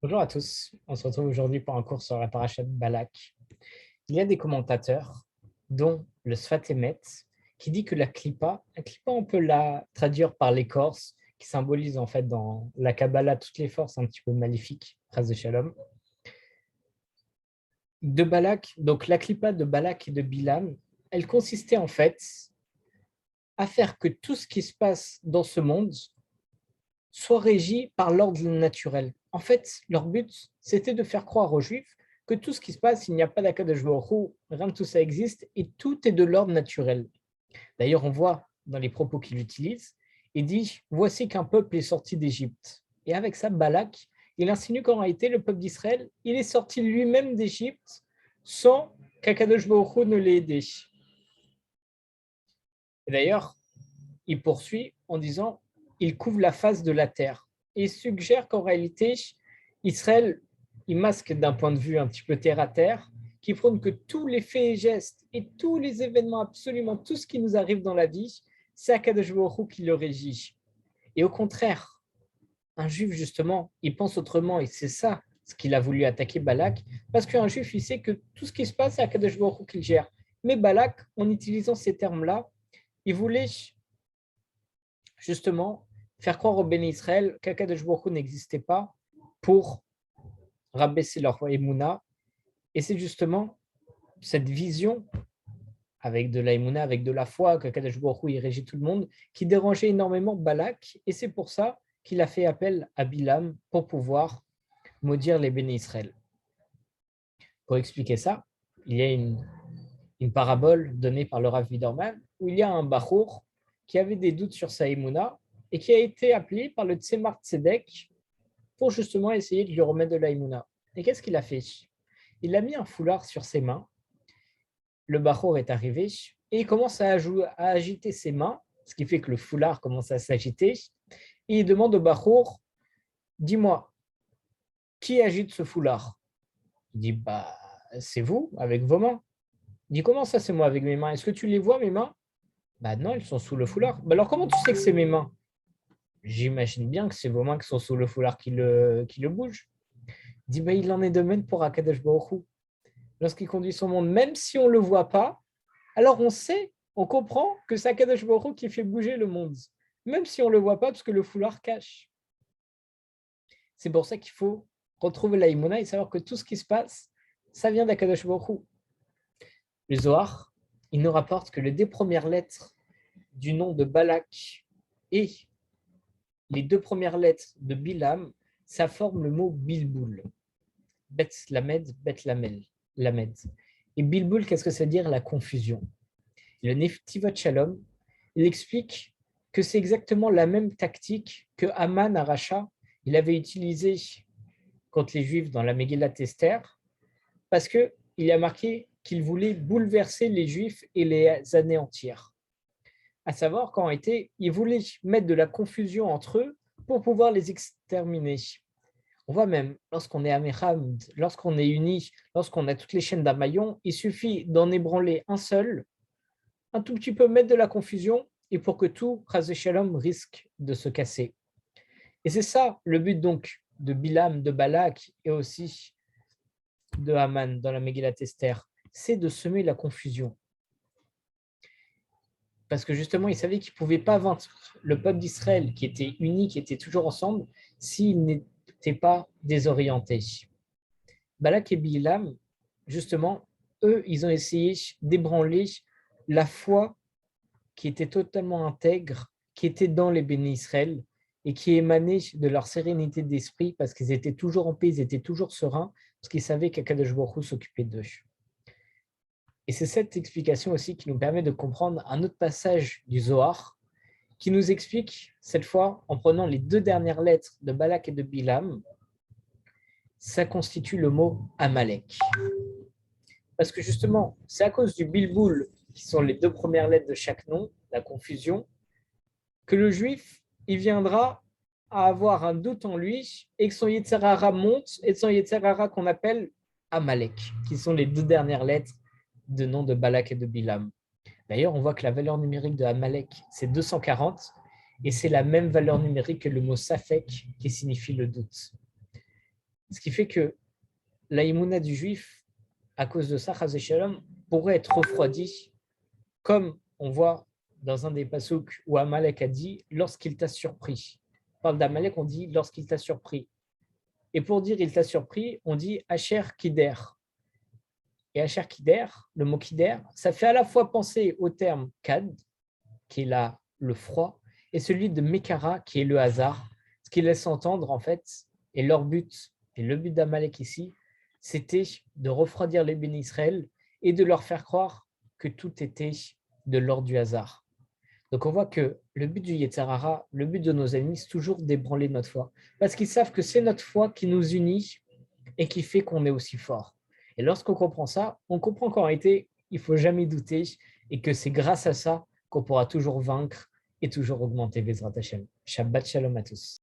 Bonjour à tous, on se retrouve aujourd'hui pour un cours sur la paracha de Balak. Il y a des commentateurs, dont le Sfat Emet, qui dit que la clipa on peut la traduire par l'écorce, qui symbolise en fait dans la Kabbalah toutes les forces un petit peu maléfiques, phrase de Shalom, de Balak. Donc la clipa de Balak et de Bilam, elle consistait en fait à faire que tout ce qui se passe dans ce monde soit régi par l'ordre naturel. En fait, leur but, c'était de faire croire aux Juifs que tout ce qui se passe, il n'y a pas d'Akadosh Baruch Hu, rien de tout ça existe, et tout est de l'ordre naturel. D'ailleurs, on voit dans les propos qu'il utilise, il dit, voici qu'un peuple est sorti d'Égypte. Et avec ça, Balak, il insinue qu'en réalité, le peuple d'Israël, il est sorti lui-même d'Égypte sans qu'Akadosh Baruch Hu ne l'ait aidé. Et d'ailleurs, il poursuit en disant il couvre la face de la terre. Et il suggère qu'en réalité, Israël, il masque d'un point de vue un petit peu terre à terre, qui prône que tous les faits et gestes et tous les événements, absolument tout ce qui nous arrive dans la vie, c'est Akadosh Baruch Hu qui le régit. Et au contraire, un juif, justement, il pense autrement et c'est ça ce qu'il a voulu attaquer Balak, parce qu'un juif, il sait que tout ce qui se passe, c'est Akadosh Baruch Hu qui le gère. Mais Balak, en utilisant ces termes-là, il voulait justement faire croire au Béni Israël qu'Akadosh Baruch Hu n'existait pas pour rabaisser leur émouna. Et c'est justement cette vision avec de la émouna, avec de la foi, qu'Akadosh Baruch Hu il régit tout le monde, qui dérangeait énormément Balak. Et c'est pour ça qu'il a fait appel à Bilam pour pouvoir maudire les Béni Israël. Pour expliquer ça, il y a une parabole donnée par le Rav Widerman où il y a un Bachour qui avait des doutes sur sa émouna et qui a été appelé par le Tzemar Tzedek pour justement essayer de lui remettre de l'aïmouna. Et qu'est-ce qu'il a fait? Il a mis un foulard sur ses mains, le Bachour est arrivé, et il commence à agiter ses mains, ce qui fait que le foulard commence à s'agiter, et il demande au Bachour, dis-moi, qui agite ce foulard? Il dit, bah, c'est vous, avec vos mains. Il dit, comment ça, c'est moi avec mes mains? Est-ce que tu les vois, mes mains? Bah non, elles sont sous le foulard. Bah alors comment tu sais que c'est mes mains? J'imagine bien que c'est vos mains qui sont sous le foulard qui le bougent. Il dit, bah, il en est de même pour Akadosh Baruch Hu. Lorsqu'il conduit son monde, même si on ne le voit pas, alors on sait, on comprend que c'est Akadosh Baruch Hu qui fait bouger le monde, même si on ne le voit pas parce que le foulard cache. C'est pour ça qu'il faut retrouver la Imuna et savoir que tout ce qui se passe, ça vient d'Akadosh Baruch Hu. Le Zohar, il nous rapporte que les deux premières lettres du nom de Balak et les deux premières lettres de Bilam, ça forme le mot Bilboul. Bet Lamed, Bet Lamel, Lamed. Et Bilboul, qu'est-ce que ça veut dire? La confusion. Le Neftivot Shalom, il explique que c'est exactement la même tactique que Haman Aracha, il avait utilisé contre les Juifs dans la Megillat Esther, parce qu'il y a marqué qu'il voulait bouleverser les Juifs et les anéantir. À savoir qu'en réalité, il voulait mettre de la confusion entre eux pour pouvoir les exterminer. On voit même, lorsqu'on est Améhamd, lorsqu'on est uni, lorsqu'on a toutes les chaînes d'un maillon, il suffit d'en ébranler un seul, un tout petit peu mettre de la confusion, et pour que tout, Chas Shalom, risque de se casser. Et c'est ça le but donc de Bilam, de Balak et aussi de Haman dans la Megillat Esther, c'est de semer la confusion. Parce que justement, il savait qu'il ne pouvait pas vaincre le peuple d'Israël qui était uni, qui était toujours ensemble, s'il n'était pas désorienté. Balak et Bilam, justement, eux, ils ont essayé d'ébranler la foi qui était totalement intègre, qui était dans les bénis Israël et qui émanait de leur sérénité d'esprit parce qu'ils étaient toujours en paix, ils étaient toujours sereins, parce qu'ils savaient qu'Akadosh Baruch Hu s'occupait d'eux. Et c'est cette explication aussi qui nous permet de comprendre un autre passage du Zohar qui nous explique, cette fois, en prenant les deux dernières lettres de Balak et de Bilam, ça constitue le mot Amalek. Parce que justement, c'est à cause du Bilboul, qui sont les deux premières lettres de chaque nom, la confusion, que le juif, il viendra à avoir un doute en lui et que son Yetzirara monte et son Yetzirara qu'on appelle Amalek, qui sont les deux dernières lettres de nom de Balak et de Bilam. D'ailleurs, on voit que la valeur numérique de Amalek, c'est 240 et c'est la même valeur numérique que le mot Safek qui signifie le doute. Ce qui fait que la imuna du juif, à cause de ça, Chazé Shalom, pourrait être refroidie, comme on voit dans un des pasouks où Amalek a dit lorsqu'il t'a surpris. On parle d'Amalek, on dit lorsqu'il t'a surpris. Et pour dire il t'a surpris, on dit Asher Kider. Et Asher Kider, le mot Kider, ça fait à la fois penser au terme Kad, qui est là le froid, et celui de Mekara, qui est le hasard. Ce qui laisse entendre, en fait, et leur but, et le but d'Amalek ici, c'était de refroidir les bénis Israël et de leur faire croire que tout était de l'ordre du hasard. Donc on voit que le but du Yetzer Hara, le but de nos ennemis, c'est toujours d'ébranler notre foi. Parce qu'ils savent que c'est notre foi qui nous unit et qui fait qu'on est aussi fort. Et lorsqu'on comprend ça, on comprend qu'en réalité, il ne faut jamais douter et que c'est grâce à ça qu'on pourra toujours vaincre et toujours augmenter Bezrat Hashem. Shabbat Shalom à tous.